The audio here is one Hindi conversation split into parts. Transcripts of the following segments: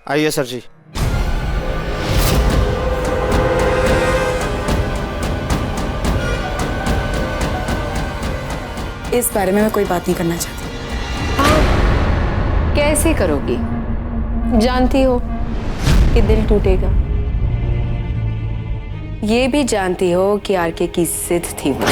आइए सर जी। इस बारे में मैं कोई बात नहीं करना चाहती। हाँ, कैसे करोगी? जानती हो कि दिल टूटेगा। ये भी जानती हो कि आरके की जिद थी वो,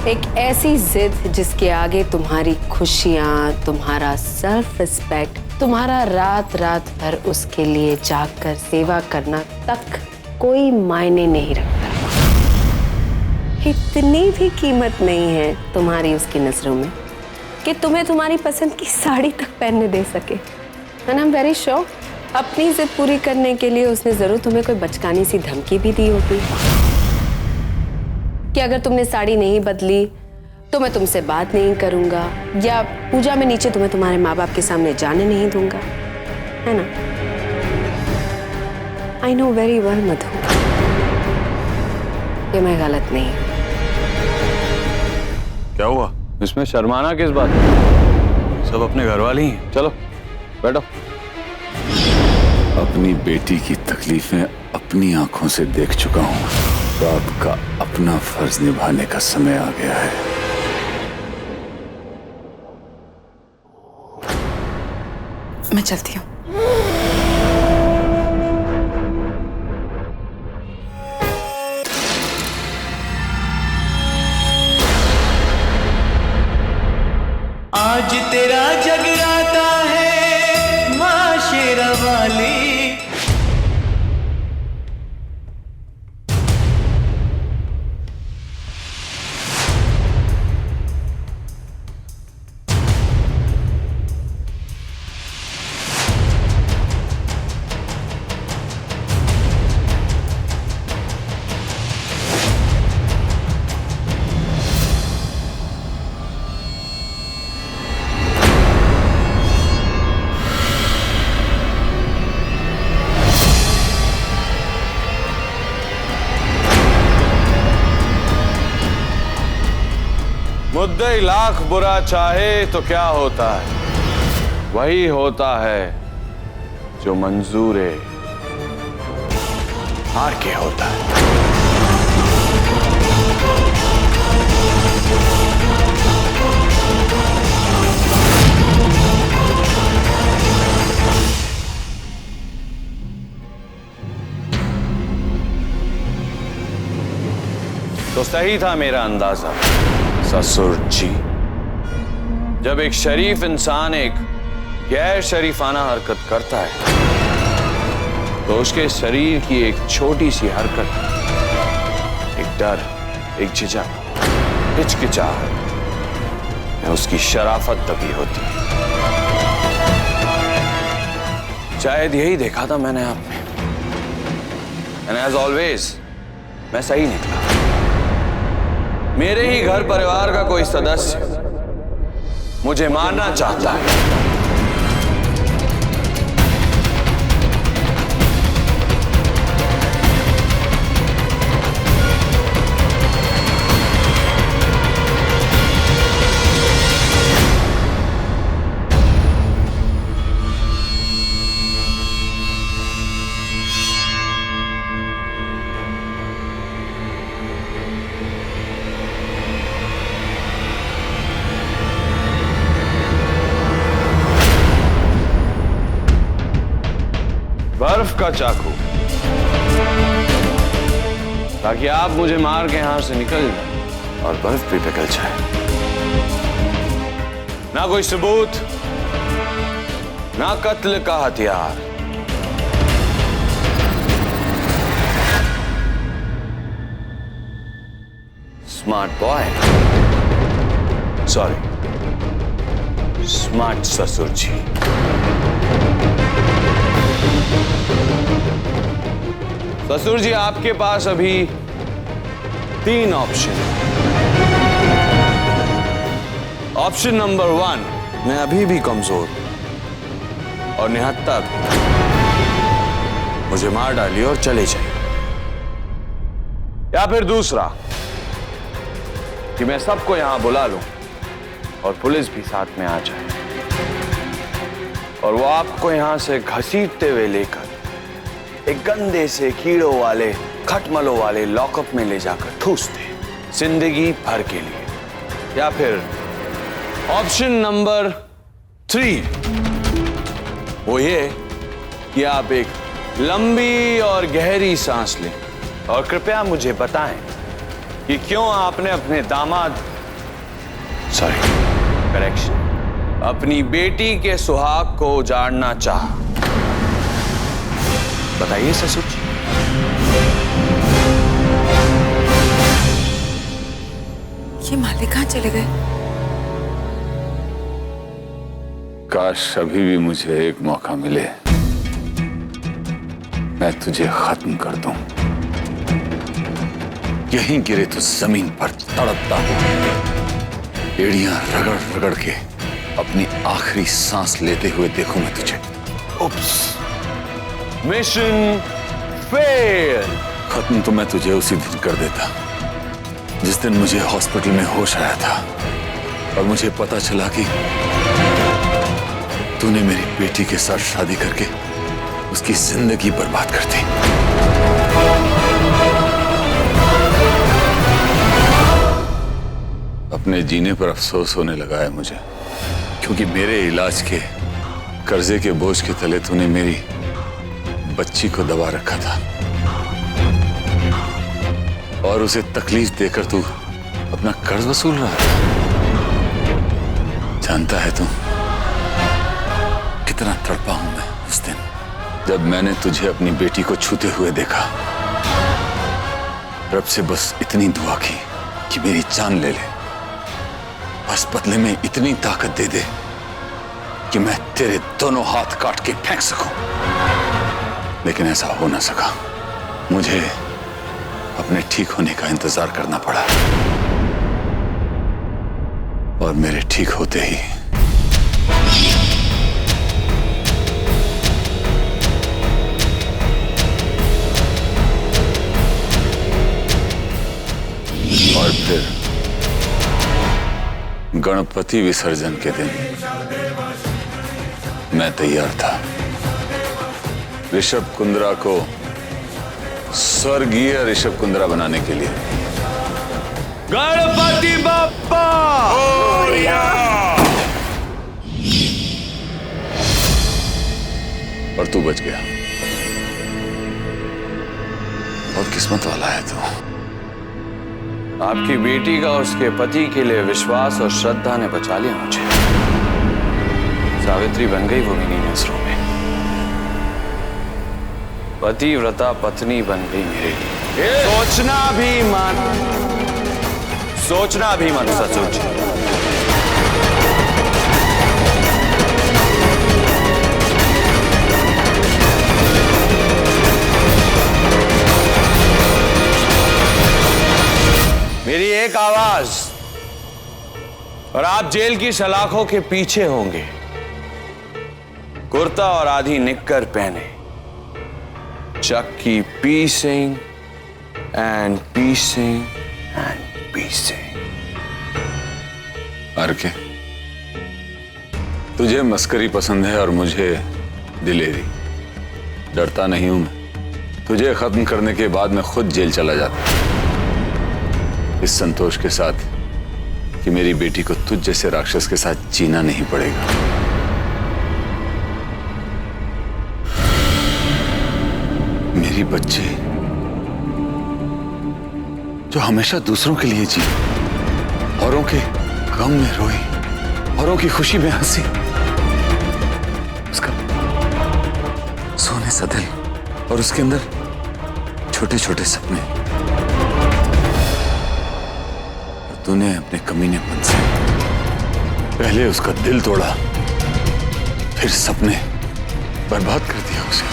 एक ऐसी जिद जिसके आगे तुम्हारी खुशियां, तुम्हारा सेल्फ रिस्पेक्ट, तुम्हारा रात रात भर उसके लिए जागकर सेवा करना तक कोई मायने नहीं रखता। इतनी भी कीमत नहीं है तुम्हारी उसकी नजरों में कि तुम्हें तुम्हारी पसंद की साड़ी तक पहनने दे सके। And I am very sure अपनी जिद पूरी करने के लिए उसने जरूर तुम्हें कोई बचकानी सी धमकी भी दी होगी कि अगर तुमने साड़ी नहीं बदली तो मैं तुमसे बात नहीं करूंगा, या पूजा में नीचे तुम्हें तुम्हारे माँ बाप के सामने जाने नहीं दूंगा, है ना? आई नो वेरी वेल मधु, ये मैं गलत नहीं। क्या हुआ? इसमें शर्माना किस बात? सब अपने घर वाले ही हैं। चलो बैठो। अपनी बेटी की तकलीफें अपनी आंखों से देख चुका हूं। बाप का अपना फर्ज निभाने का समय आ गया है। मैं चलती हूँ। आज तेरा जगराता है माँ शेरा वाली। मुद्दई लाख बुरा चाहे तो क्या होता है, वही होता है जो मंजूरे हार के होता है। तो सही था मेरा अंदाजा ससुर जी। जब एक शरीफ इंसान एक गैर शरीफाना हरकत करता है तो उसके शरीर की एक छोटी सी हरकत, एक डर, एक झिझक, हिचकिचाहट में उसकी शराफत दबी होती है। शायद यही देखा था मैंने आप में। एंड एज ऑलवेज मैं सही निकला। मेरे ही घर परिवार का कोई सदस्य मुझे मारना चाहता है। बर्फ का चाकू, ताकि आप मुझे मार के यहां से निकल जाए और बर्फ भी पिघल जाए। ना कोई सबूत, ना कत्ल का हथियार। स्मार्ट बॉय, सॉरी, स्मार्ट ससुर जी। ससुर जी, आपके पास अभी 3 ऑप्शन। ऑप्शन नंबर 1, मैं अभी भी कमजोर और निहत्ता भी, मुझे मार डालिए और चले जाइए। या फिर दूसरा कि मैं सबको यहां बुला लूं और पुलिस भी साथ में आ जाए और वो आपको यहां से घसीटते हुए लेकर एक गंदे से कीड़ों वाले खटमलों वाले लॉकअप में ले जाकर ठूस दे जिंदगी भर के लिए। या फिर ऑप्शन नंबर 3, वो ये कि आप एक लंबी और गहरी सांस लें और कृपया मुझे बताएं कि क्यों आपने अपने अपनी बेटी के सुहाग को उजाड़ना चाहा। बताइए ससुर जी। ये मालिक कहाँ चले गए? काश अभी भी मुझे एक मौका मिले, मैं तुझे खत्म कर दूं। यहीं गिरे तो जमीन पर तड़पता हूं, एड़ियां रगड़ रगड़ के अपनी आखिरी सांस लेते हुए देखूं मैं तुझे। उप्स, मिशन फेल। खत्म तो मैं तुझे उसी दिन कर देता जिस दिन मुझे हॉस्पिटल में होश आया था और मुझे पता चला कि तूने मेरी बेटी के साथ शादी करके उसकी जिंदगी बर्बाद कर दी। अपने जीने पर अफसोस होने लगा है मुझे, क्योंकि मेरे इलाज के कर्जे के बोझ के तले तूने मेरी बच्ची को दबा रखा था और उसे तकलीफ देकर तू अपना कर्ज वसूल रहा था। जानता है तू कितना तड़पा हूं मैं उस दिन जब मैंने तुझे अपनी बेटी को छूते हुए देखा। रब से बस इतनी दुआ की कि मेरी जान ले ले, बस बदले में इतनी ताकत दे दे कि मैं तेरे दोनों हाथ काट के फेंक सकूं। लेकिन ऐसा हो ना सका। मुझे अपने ठीक होने का इंतजार करना पड़ा और मेरे ठीक होते ही और फिर गणपति विसर्जन के दिन मैं तैयार था ऋषभ कुंद्रा को स्वर्गीय ऋषभ कुंद्रा बनाने के लिए। गणपति बप्पा और तू बच गया। बहुत किस्मत वाला है तू। आपकी बेटी का उसके पति के लिए विश्वास और श्रद्धा ने बचा लिया मुझे। सावित्री बन गई वो मेरी नजरों में, पतिव्रता पत्नी बन गई मेरे लिए। सोचना भी मत ससुर जी। मेरी एक आवाज और आप जेल की सलाखों के पीछे होंगे, कुर्ता और आधी निक्कर पहने, चक्की पीसिंग एंड पीसिंग एंड पीसिंग। आरके, तुझे मस्करी पसंद है और मुझे दिलेरी। डरता नहीं हूं मैं। तुझे खत्म करने के बाद मैं खुद जेल चला जाता, इस संतोष के साथ कि मेरी बेटी को तुझ जैसे राक्षस के साथ जीना नहीं पड़ेगा। मेरी बच्ची जो हमेशा दूसरों के लिए जी, औरों के गम में रोई, औरों की खुशी में हंसी, उसका सोने सा दिल और उसके अंदर छोटे छोटे सपने। और तूने अपने कमीनेपन से पहले उसका दिल तोड़ा, फिर सपने बर्बाद कर दिया उसे।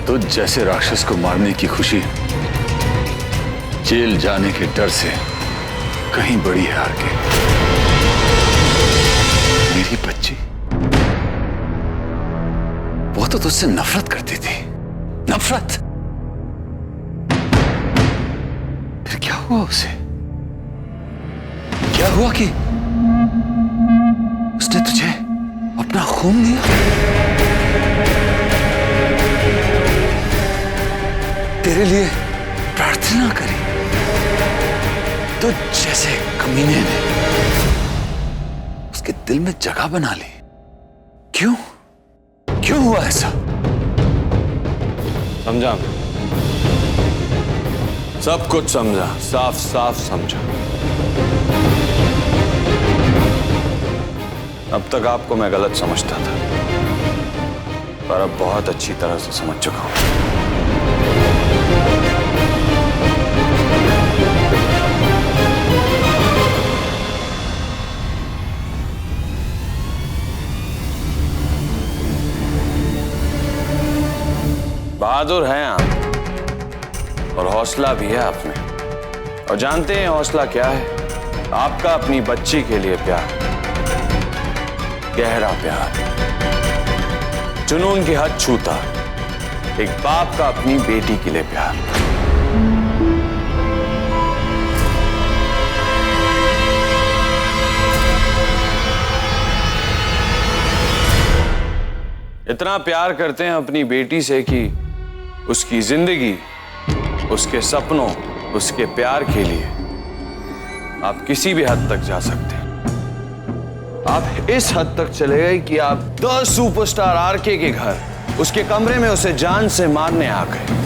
तुझ जैसे राक्षस को मारने की खुशी जेल जाने के डर से कहीं बड़ी है आरके। मेरी बच्ची वो तो तुझसे नफरत करती थी, नफरत। फिर क्या हुआ उसे? क्या हुआ कि उसने तुझे अपना खून दिया, तेरे लिए प्रार्थना करी, तो जैसे कमीने ने उसके दिल में जगह बना ली। क्यों क्यों हुआ ऐसा? समझा, सब कुछ समझा, साफ साफ समझा। अब तक आपको मैं गलत समझता था, पर अब बहुत अच्छी तरह से समझ चुका हूं। बहादुर हैं आप और हौसला भी है आप में। और जानते हैं हौसला क्या है? आपका अपनी बच्ची के लिए प्यार, गहरा प्यार, जुनून की हद छूता एक बाप का अपनी बेटी के लिए प्यार। इतना प्यार करते हैं अपनी बेटी से कि उसकी जिंदगी, उसके सपनों, उसके प्यार के लिए आप किसी भी हद तक जा सकते हैं। आप इस हद तक चले गए कि आप द सुपरस्टार आरके के घर, उसके कमरे में उसे जान से मारने आ गए।